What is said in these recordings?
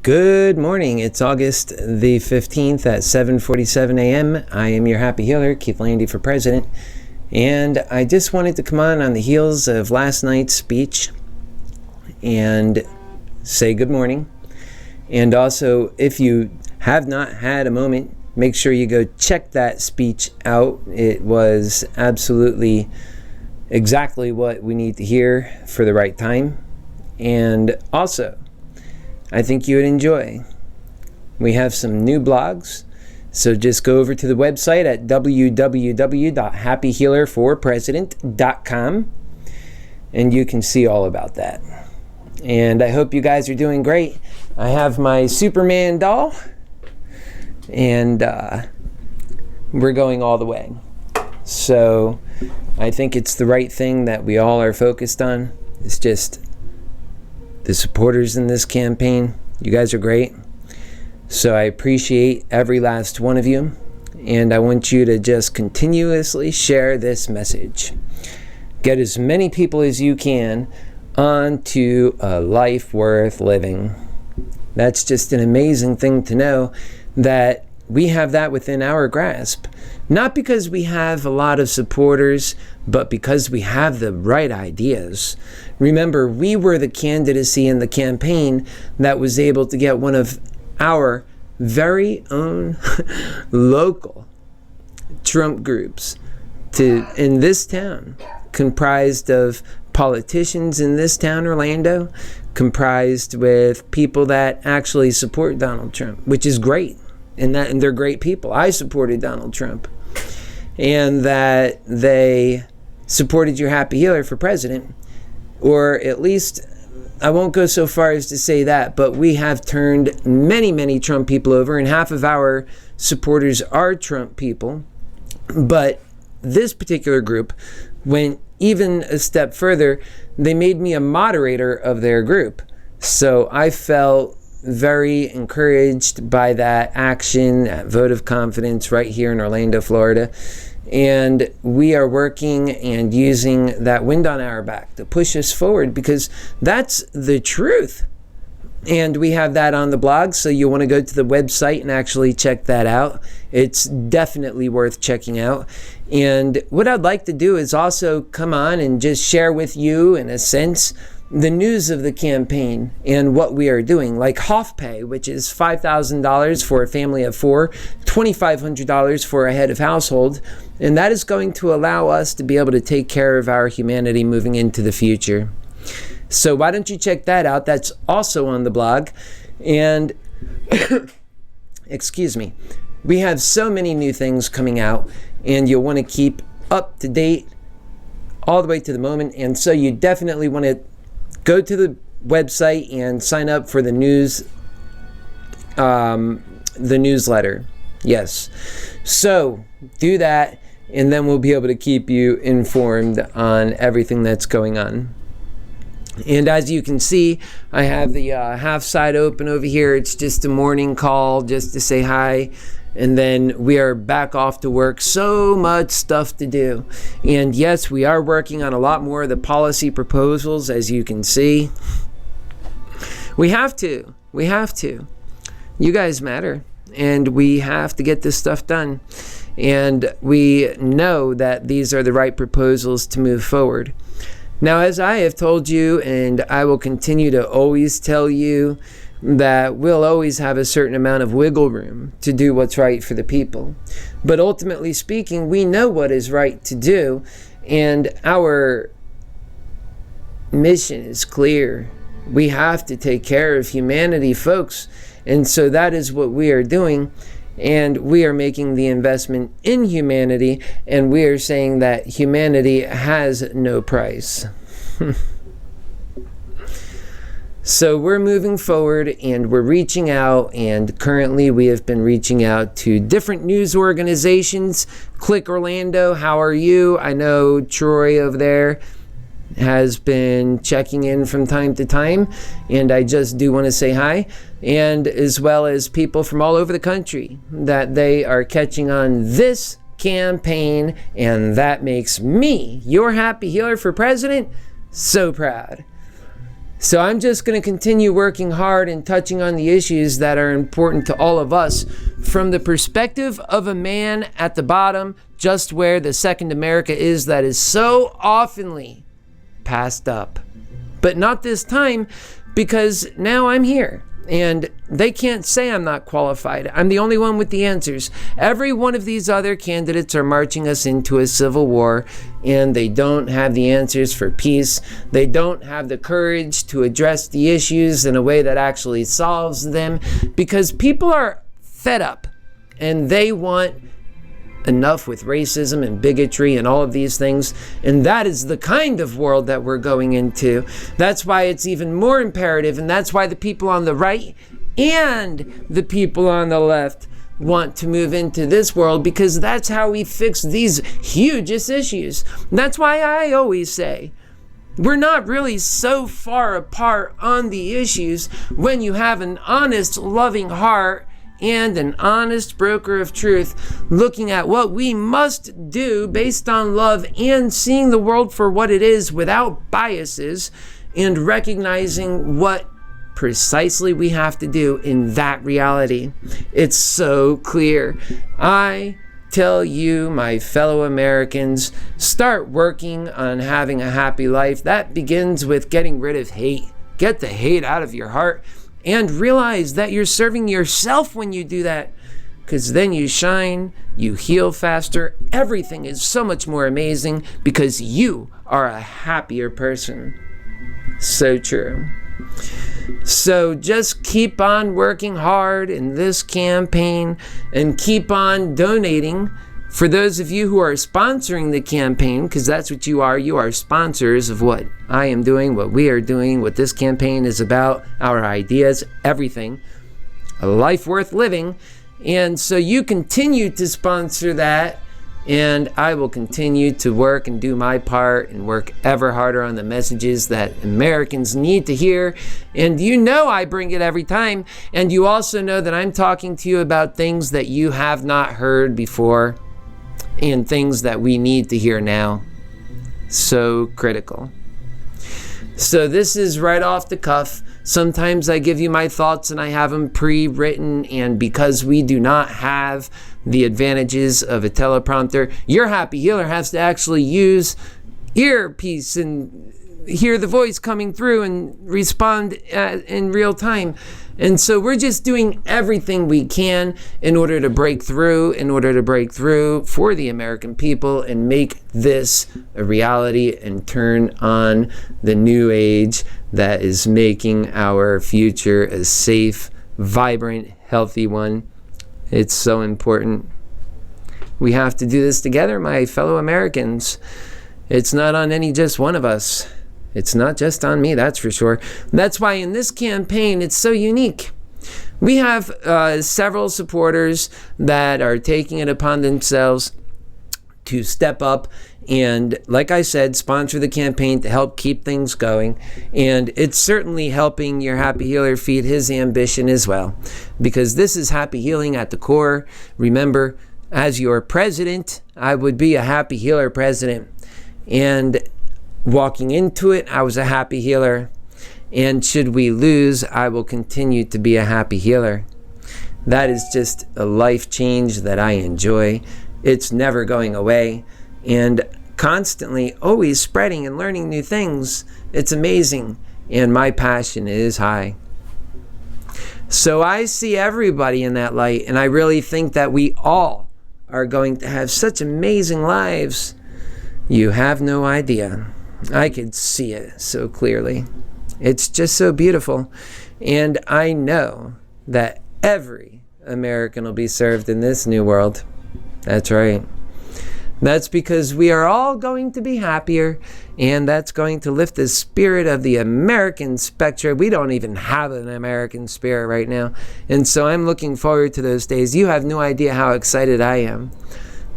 Good morning. It's August the 15th at 7:47 a.m. I am your happy healer, Keith Landy for president. And I just wanted to come on the heels of last night's speech and say good morning. And also, if you have not had a moment, make sure you go check that speech out. It was absolutely exactly what we need to hear for the right time. And also, I think you would enjoy. We have some new blogs, so just go over to the website at www.happyhealerforpresident.com and you can see all about that. And I hope you guys are doing great. I have my Superman doll, and we're going all the way. So I think it's the right thing that we all are focused on. It's just the supporters in this campaign. You guys are great. So I appreciate every last one of you. And I want you to just continuously share this message. Get as many people as you can onto a life worth living. That's just an amazing thing to know, that we have that within our grasp. Not because we have a lot of supporters, but because we have the right ideas. Remember, we were the candidacy in the campaign that was able to get one of our very own local Trump groups in this town, comprised of politicians in this town, Orlando, comprised with people that actually support Donald Trump, which is great. And they're great people. I supported Donald Trump. And that they supported your happy healer for president. Or at least, I won't go so far as to say that, but we have turned many, many Trump people over, and half of our supporters are Trump people. But this particular group went even a step further. They made me a moderator of their group. So I felt very encouraged by that action, that vote of confidence right here in Orlando, Florida. And we are working and using that wind on our back to push us forward, because that's the truth. And we have that on the blog, so you want to go to the website and actually check that out. It's definitely worth checking out. And what I'd like to do is also come on and just share with you, in a sense, the news of the campaign and what we are doing, like HoffPay, which is $5,000 for a family of 4, $2,500 for a head of household, and that is going to allow us to be able to take care of our humanity moving into the future. So why don't you check that out? That's also on the blog. And excuse me, we have so many new things coming out, and you'll want to keep up to date all the way to the moment. And so you definitely want to go to the website and sign up for the newsletter. Yes. So do that, and then we'll be able to keep you informed on everything that's going on. And as you can see, I have the half side open over here. It's just a morning call just to say hi. And then we are back off to work. So much stuff to do. And yes, we are working on a lot more of the policy proposals, as you can see. We have to. We have to. You guys matter. And we have to get this stuff done. And we know that these are the right proposals to move forward. Now, as I have told you, and I will continue to always tell you, that we'll always have a certain amount of wiggle room to do what's right for the people. But ultimately speaking, we know what is right to do, and our mission is clear. We have to take care of humanity, folks. And so that is what we are doing. And we are making the investment in humanity, and we are saying that humanity has no price. So we're moving forward, and we're reaching out, and currently we have been reaching out to different news organizations. Click Orlando, how are you? I know Troy over there has been checking in from time to time, and I just do want to say hi, and as well as people from all over the country, that they are catching on this campaign, and that makes me, your happy healer for president, so proud. So I'm just going to continue working hard and touching on the issues that are important to all of us from the perspective of a man at the bottom, just where the second America is, that is so oftenly passed up. But not this time, because now I'm here. And they can't say I'm not qualified. I'm the only one with the answers. Every one of these other candidates are marching us into a civil war, and they don't have the answers for peace. They don't have the courage to address the issues in a way that actually solves them, because people are fed up and they want enough with racism and bigotry and all of these things. And that is the kind of world that we're going into. That's why it's even more imperative, and that's why the people on the right and the people on the left want to move into this world, because that's how we fix these hugest issues. And that's why I always say, we're not really so far apart on the issues when you have an honest, loving heart and an honest broker of truth looking at what we must do based on love and seeing the world for what it is without biases, and recognizing what precisely we have to do in that reality. It's so clear. I tell you, my fellow Americans, start working on having a happy life. That begins with getting rid of hate. Get the hate out of your heart. And realize that you're serving yourself when you do that, because then you shine, you heal faster. Everything is so much more amazing because you are a happier person. So true. So just keep on working hard in this campaign and keep on donating. For those of you who are sponsoring the campaign, because that's what you are sponsors of what I am doing, what we are doing, what this campaign is about, our ideas, everything, a life worth living. And so you continue to sponsor that, and I will continue to work and do my part and work ever harder on the messages that Americans need to hear. And you know I bring it every time, and you also know that I'm talking to you about things that you have not heard before, and things that we need to hear now. So critical. So this is right off the cuff. Sometimes I give you my thoughts and I have them pre-written, and because we do not have the advantages of a teleprompter, your Happy Healer has to actually use earpiece and hear the voice coming through and respond in real time. And so we're just doing everything we can in order to break through for the American people and make this a reality and turn on the new age that is making our future a safe, vibrant, healthy one. It's so important. We have to do this together, my fellow Americans. It's not on any just one of us. It's not just on me, that's for sure. That's why in this campaign, it's so unique. We have several supporters that are taking it upon themselves to step up and, like I said, sponsor the campaign to help keep things going. And it's certainly helping your Happy Healer feed his ambition as well, because this is happy healing at the core. Remember, as your president, I would be a Happy Healer president. And walking into it, I was a happy healer. And should we lose, I will continue to be a happy healer. That is just a life change that I enjoy. It's never going away. And constantly, always spreading and learning new things. It's amazing. And my passion is high. So I see everybody in that light. And I really think that we all are going to have such amazing lives. You have no idea. I could see it so clearly. It's just so beautiful. And I know that every American will be served in this new world. That's right. That's because we are all going to be happier, and that's going to lift the spirit of the American spectrum. We don't even have an American spirit right now. And so I'm looking forward to those days. You have no idea how excited I am,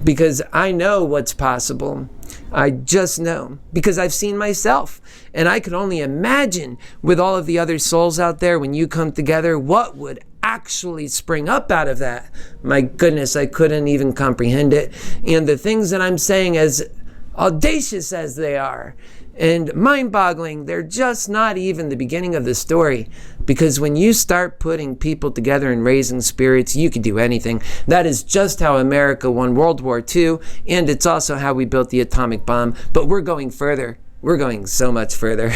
because I know what's possible. I just know, because I've seen myself, and I could only imagine with all of the other souls out there, when you come together, what would actually spring up out of that. My goodness, I couldn't even comprehend it. And the things that I'm saying, as audacious as they are, and mind-boggling. They're just not even the beginning of the story, because when you start putting people together and raising spirits, you can do anything. That is just how America won World War II, and it's also how we built the atomic bomb. But we're going further. We're going so much further.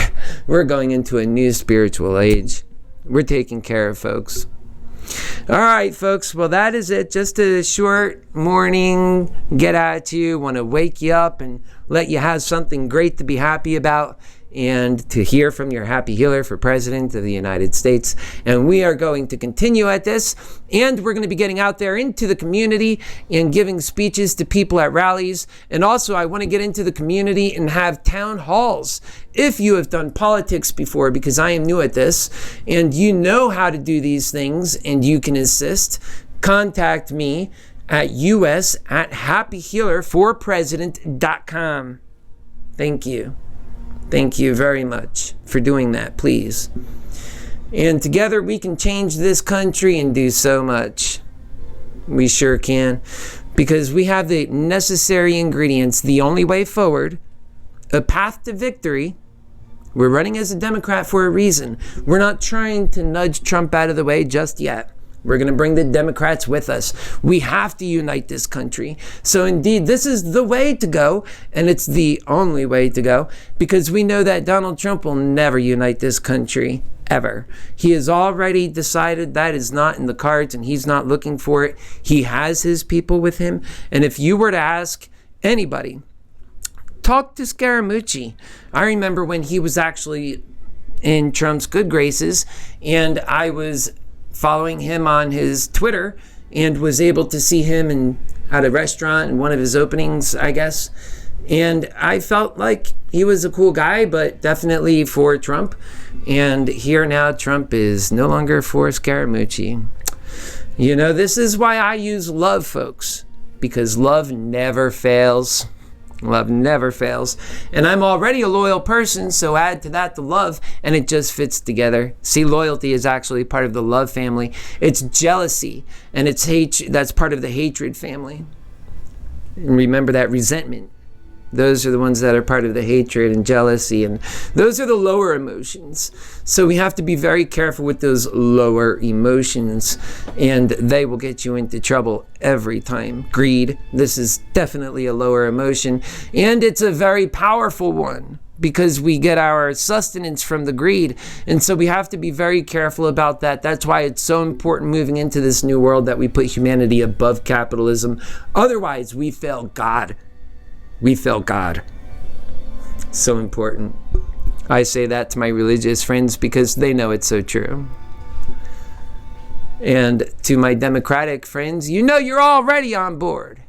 We're going into a new spiritual age. We're taking care of folks. All right, folks. Well, that is it. Just a short morning get at you. Want to wake you up and let you have something great to be happy about, and to hear from your Happy Healer for President of the United States. And we are going to continue at this, and we're going to be getting out there into the community and giving speeches to people at rallies. And also, I want to get into the community and have town halls. If you have done politics before, because I am new at this, and you know how to do these things and you can assist, contact me at us@happyhealerforpresident.com. Thank you. Thank you very much for doing that, please. And together we can change this country and do so much. We sure can, because we have the necessary ingredients, the only way forward, a path to victory. We're running as a Democrat for a reason. We're not trying to nudge Trump out of the way just yet. We're going to bring the Democrats with us. We have to unite this country. So indeed, this is the way to go, and it's the only way to go, because we know that Donald Trump will never unite this country, ever. He has already decided that is not in the cards, and he's not looking for it. He has his people with him. And if you were to ask anybody, talk to Scaramucci. I remember when he was actually in Trump's good graces, and I was following him on his Twitter and was able to see him at a restaurant in one of his openings, I guess. And I felt like he was a cool guy, but definitely for Trump. And here now, Trump is no longer for Scaramucci. You know, this is why I use love, folks, because love never fails. Love never fails. And I'm already a loyal person, so add to that the love, and it just fits together. See, loyalty is actually part of the love family. It's jealousy, and it's hate. That's part of the hatred family. And remember that resentment. Those are the ones that are part of the hatred and jealousy, and those are the lower emotions. So we have to be very careful with those lower emotions, and they will get you into trouble every time. Greed, this is definitely a lower emotion, and it's a very powerful one, because we get our sustenance from the greed. And so we have to be very careful about that. That's why it's so important moving into this new world that we put humanity above capitalism. Otherwise, we fail God. We fail God. So important. I say that to my religious friends because they know it's so true. And to my Democratic friends, you know you're already on board.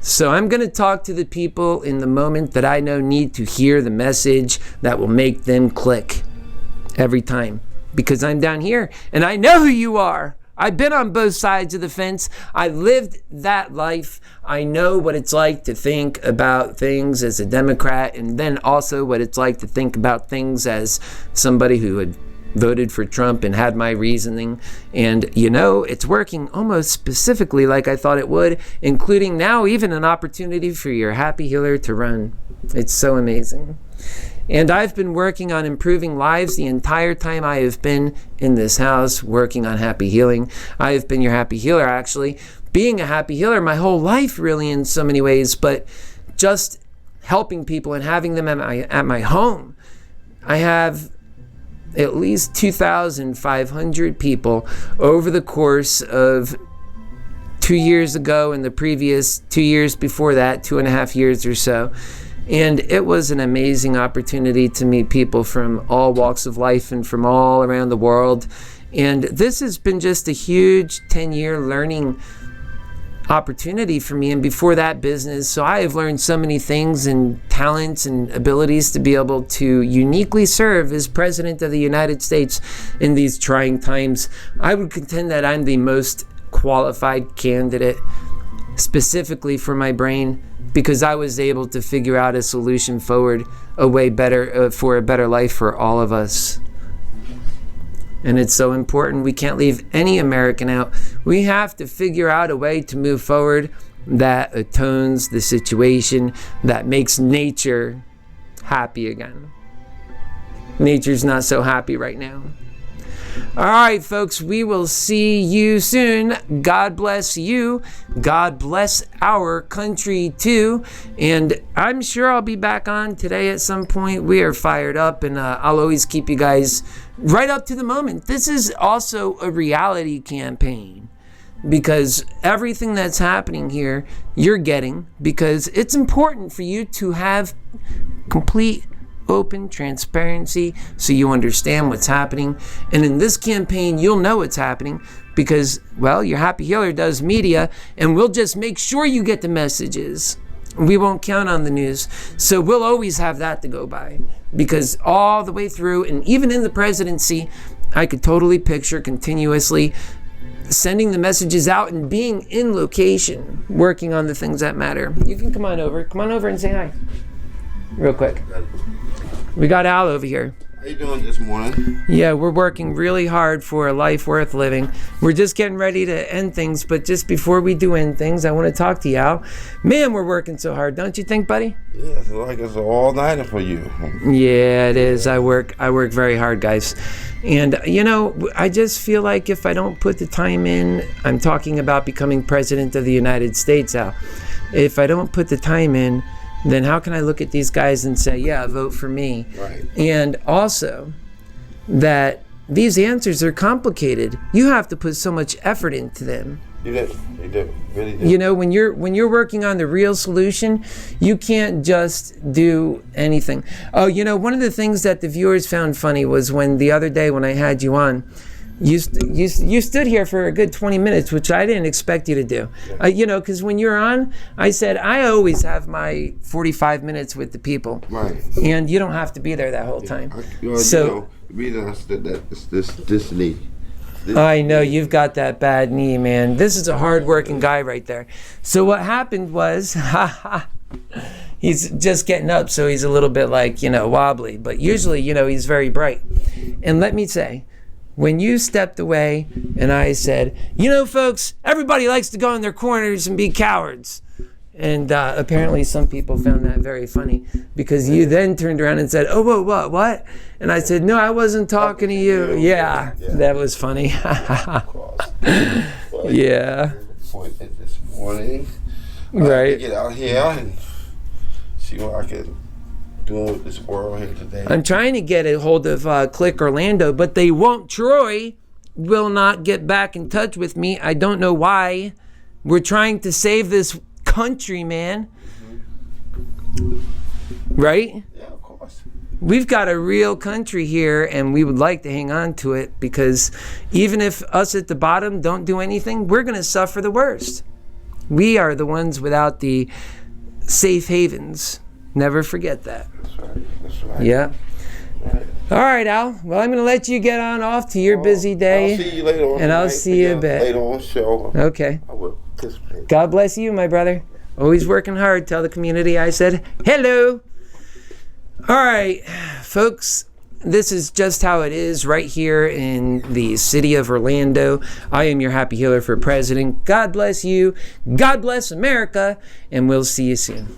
So I'm going to talk to the people in the moment that I know need to hear the message that will make them click every time. Because I'm down here and I know who you are. I've been on both sides of the fence. I lived that life. I know what it's like to think about things as a Democrat, and then also what it's like to think about things as somebody who had voted for Trump and had my reasoning. And you know, it's working almost specifically like I thought it would, including now even an opportunity for your Happy Healer to run. It's so amazing. And I've been working on improving lives the entire time I have been in this house, working on happy healing. I have been your happy healer, actually. Being a happy healer my whole life, really, in so many ways, but just helping people and having them at my home. I have at least 2,500 people over the course of 2 years ago and the previous 2 years before that, 2.5 years or so. And it was an amazing opportunity to meet people from all walks of life and from all around the world. And this has been just a huge 10-year learning opportunity for me. And before that, business. So I have learned so many things and talents and abilities to be able to uniquely serve as President of the United States in these trying times. I would contend that I'm the most qualified candidate specifically for my brain, because I was able to figure out a solution forward, a way better for a better life for all of us. And it's so important. We can't leave any American out. We have to figure out a way to move forward that atones the situation, that makes nature happy again. Nature's not so happy right now. All right, folks, we will see you soon. God bless you. God bless our country too. And I'm sure I'll be back on today at some point. We are fired up, and I'll always keep you guys right up to the moment. This is also a reality campaign, because everything that's happening here, you're getting, because it's important for you to have complete open transparency so you understand what's happening. And in this campaign, you'll know what's happening because, well, your Happy Healer does media, and we'll just make sure you get the messages. We won't count on the news. So we'll always have that to go by, because all the way through, and even in the presidency, I could totally picture continuously sending the messages out and being in location, working on the things that matter. You can come on over. Come on over and say hi real quick. We got Al over here. How you doing this morning? Yeah, we're working really hard for a life worth living. We're just getting ready to end things, but just before we do end things, I want to talk to you, Al. Man, we're working so hard, don't you think, buddy? Yeah, it's like it's an all-nighter for you. Yeah, it is. I work very hard, guys. And, you know, I just feel like if I don't put the time in, I'm talking about becoming president of the United States, Al. If I don't put the time in, then how can I look at these guys and say, yeah, vote for me? Right. And also that these answers are complicated. You have to put so much effort into them. You do, really do. You know, when you're working on the real solution, you can't just do anything. Oh, you know, one of the things that the viewers found funny was when the other day when I had you on, you stood here for a good 20 minutes, which I didn't expect you to do. You know, because when you're on, I said, I always have my 45 minutes with the people. Right. And you don't have to be there that whole time. So, the reason I said that is this knee. I know, you've got that bad knee, man. This is a hard-working guy right there. So what happened was, he's just getting up, so he's a little bit like, you know, wobbly. But usually, you know, he's very bright. And let me say, when you stepped away and I said, you know, folks, everybody likes to go in their corners and be cowards. And apparently some people found that very funny, because you then turned around and said, oh, whoa, what? And I said, no, I wasn't talking to you. Yeah, that was funny. Yeah. Appointment this morning. Right. Get out here and see what I can do with this world here today. I'm trying to get a hold of Click Orlando, but they won't. Troy will not get back in touch with me. I don't know why. We're trying to save this country, man. Right? Yeah, of course. We've got a real country here, and we would like to hang on to it, because even if us at the bottom don't do anything, we're going to suffer the worst. We are the ones without the safe havens. Never forget that. That's right. Yeah. Right. All right, Al. Well, I'm going to let you get on off to your busy day. I'll see you later on. And I'll see you a bit. Later on show. Okay. I will participate. God bless you, my brother. Always working hard. Tell the community I said hello. All right, folks. This is just how it is right here in the city of Orlando. I am your Happy Healer for President. God bless you. God bless America. And we'll see you soon.